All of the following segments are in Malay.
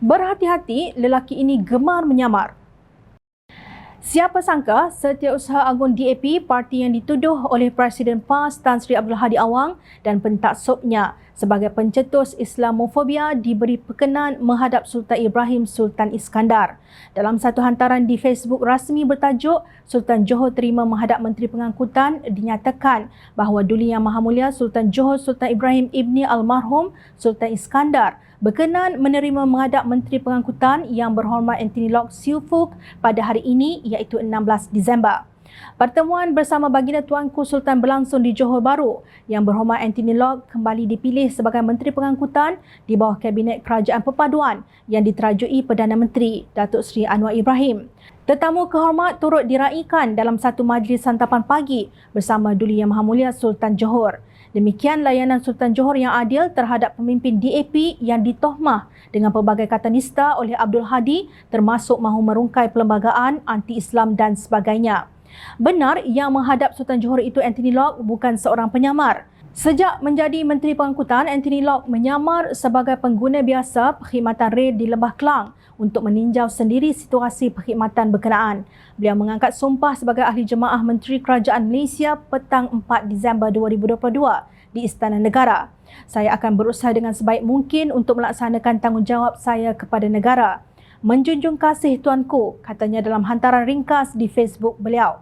Berhati-hati, lelaki ini gemar menyamar. Siapa sangka Setiausaha Agung DAP, parti yang dituduh oleh Presiden PAS Tan Sri Abdul Hadi Awang dan pentaksubnya sebagai pencetus Islamofobia diberi perkenan menghadap Sultan Ibrahim Sultan Iskandar. Dalam satu hantaran di Facebook rasmi bertajuk Sultan Johor terima menghadap Menteri Pengangkutan, dinyatakan bahawa Duli Yang Maha Mulia Sultan Johor Sultan Ibrahim Ibni Almarhum Sultan Iskandar berkenan menerima menghadap Menteri Pengangkutan Yang Berhormat Anthony Lok Siu-Fuk pada hari ini iaitu 16 Disember. Pertemuan bersama baginda Tuanku Sultan berlangsung di Johor Bahru. Yang Berhormat Anthony Lok kembali dipilih sebagai Menteri Pengangkutan di bawah Kabinet Kerajaan Perpaduan yang diterajui Perdana Menteri Datuk Seri Anwar Ibrahim. Tetamu kehormat turut diraikan dalam satu majlis santapan pagi bersama Duli Yang Maha Mulia Sultan Johor. Demikian layanan Sultan Johor yang adil terhadap pemimpin DAP yang ditohmah dengan pelbagai kata nista oleh Abdul Hadi, termasuk mahu merungkai perlembagaan anti-Islam dan sebagainya. Benar yang menghadap Sultan Johor itu Anthony Lok bukan seorang penyamar. Sejak menjadi Menteri Pengangkutan, Anthony Lok menyamar sebagai pengguna biasa perkhidmatan rel di Lembah Kelang untuk meninjau sendiri situasi perkhidmatan berkenaan. Beliau mengangkat sumpah sebagai Ahli Jemaah Menteri Kerajaan Malaysia petang 4 Disember 2022 di Istana Negara. Saya akan berusaha dengan sebaik mungkin untuk melaksanakan tanggungjawab saya kepada negara. Menjunjung kasih Tuanku, katanya dalam hantaran ringkas di Facebook beliau.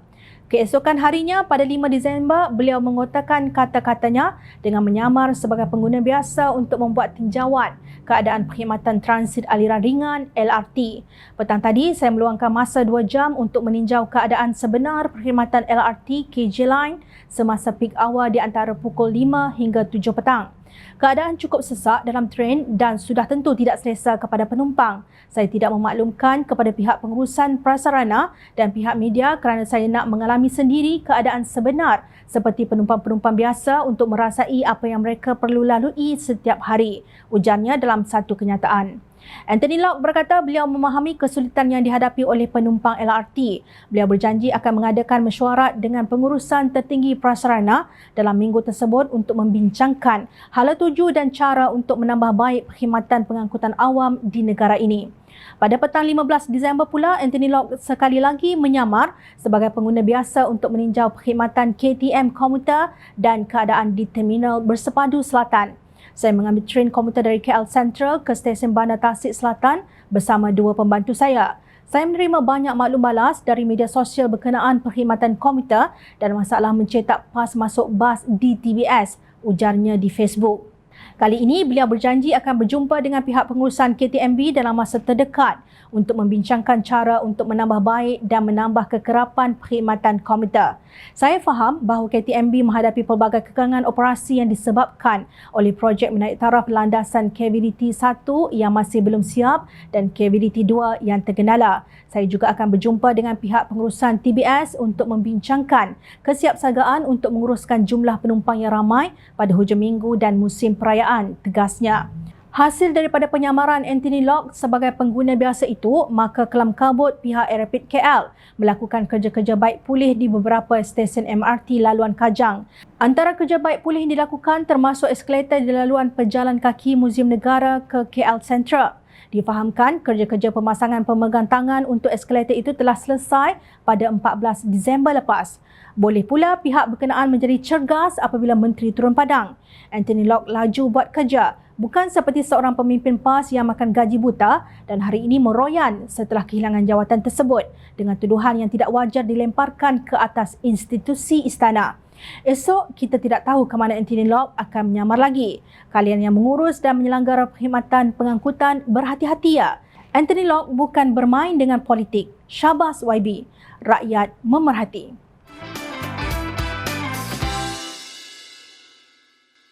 Keesokan harinya pada 5 Disember, beliau mengotakkan kata-katanya dengan menyamar sebagai pengguna biasa untuk membuat tinjauan keadaan perkhidmatan transit aliran ringan LRT. Petang tadi, saya meluangkan masa 2 jam untuk meninjau keadaan sebenar perkhidmatan LRT KJ Line semasa peak hour di antara pukul 5 hingga 7 petang. Keadaan cukup sesak dalam tren dan sudah tentu tidak selesa kepada penumpang. Saya tidak memaklumkan kepada pihak pengurusan prasarana dan pihak media kerana saya nak mengalami sendiri keadaan sebenar seperti penumpang-penumpang biasa untuk merasai apa yang mereka perlu lalui setiap hari, ujarnya dalam satu kenyataan. Anthony Lok berkata beliau memahami kesulitan yang dihadapi oleh penumpang LRT. Beliau berjanji akan mengadakan mesyuarat dengan pengurusan tertinggi prasarana dalam minggu tersebut untuk membincangkan hala tuju dan cara untuk menambah baik perkhidmatan pengangkutan awam di negara ini. Pada petang 15 Disember pula, Anthony Lok sekali lagi menyamar sebagai pengguna biasa untuk meninjau perkhidmatan KTM komuter dan keadaan di Terminal Bersepadu Selatan. Saya mengambil tren komuter dari KL Central ke stesen Bandar Tasik Selatan bersama 2 pembantu saya. Saya menerima banyak maklum balas dari media sosial berkenaan perkhidmatan komuter dan masalah mencetak pas masuk bas di TBS, ujarnya di Facebook. Kali ini, beliau berjanji akan berjumpa dengan pihak pengurusan KTMB dalam masa terdekat untuk membincangkan cara untuk menambah baik dan menambah kekerapan perkhidmatan komuter. Saya faham bahawa KTMB menghadapi pelbagai kekangan operasi yang disebabkan oleh projek menaik taraf landasan KVDT 1 yang masih belum siap dan KVDT 2 yang tergendala. Saya juga akan berjumpa dengan pihak pengurusan TBS untuk membincangkan kesiapsagaan untuk menguruskan jumlah penumpang yang ramai pada hujung minggu dan musim perayaan, tegasnya. Hasil daripada penyamaran Anthony Lok sebagai pengguna biasa itu, maka kelam kabut pihak Airrapid KL melakukan kerja-kerja baik pulih di beberapa stesen MRT laluan Kajang. Antara kerja baik pulih yang dilakukan termasuk eskalator di laluan pejalan kaki Muzium Negara ke KL Central. Difahamkan kerja-kerja pemasangan pemegang tangan untuk eskalator itu telah selesai pada 14 Disember lepas. Boleh pula pihak berkenaan menjadi cergas apabila Menteri turun padang. Anthony Lok laju buat kerja, bukan seperti seorang pemimpin PAS yang makan gaji buta dan hari ini meroyan setelah kehilangan jawatan tersebut dengan tuduhan yang tidak wajar dilemparkan ke atas institusi istana. Esok, kita tidak tahu ke mana Anthony Lok akan menyamar lagi. Kalian yang mengurus dan menyelenggara perkhidmatan pengangkutan, berhati-hati ya. Anthony Lok bukan bermain dengan politik. Syabas YB. Rakyat memerhati.